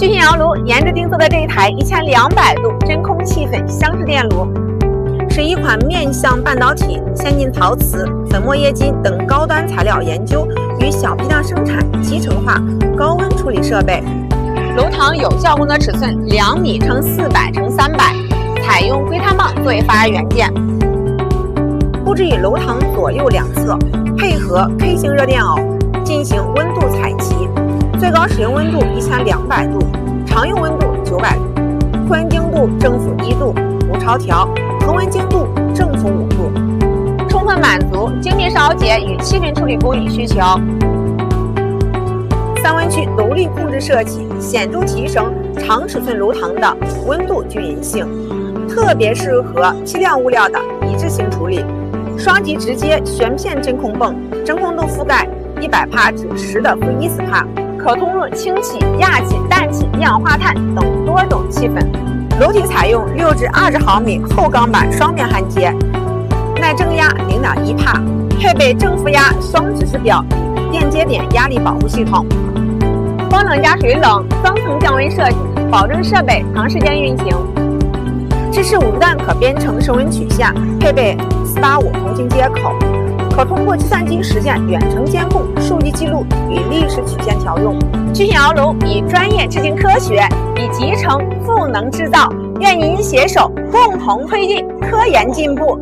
聚鑫窑炉研制定做的这一台1200度真空气粉箱式电炉，是一款面向半导体、先进陶瓷、粉末液晶等高端材料研究与小批量生产集成化高温处理设备。炉膛有效工作尺寸2米乘400乘300，采用硅碳棒作为发热元件。布置于炉膛左右两侧，配合 K 型热电螯进行温度采集，最高使用温度1200度，常用温度900度，复温精度正负1度，无超调，恒温精度正负5度，充分满足精密烧结与气氛处理工艺需求。3温区独立控制设计，显著提升长尺寸炉膛的温度均匀性，特别适合批量物料的一致性处理。双级直接旋片真空泵，真空度覆盖100帕至10的负1斯帕，可通入氢气、氩气、氮气、一氧化碳等多种气粉。炉体采用6至20毫米厚钢板双面焊接，耐正压0.1帕，配备正负压双指示表与电接点压力保护系统。风冷加水冷双层降温设计，保证设备长时间运行。支持5段可编程升温曲线，配备485铜晶接口，可通过计算机实现远程监控、数据记录与历史曲线调用。聚鑫窑炉以专业致敬科学，以集成赋能制造，愿您携手共同推进科研进步。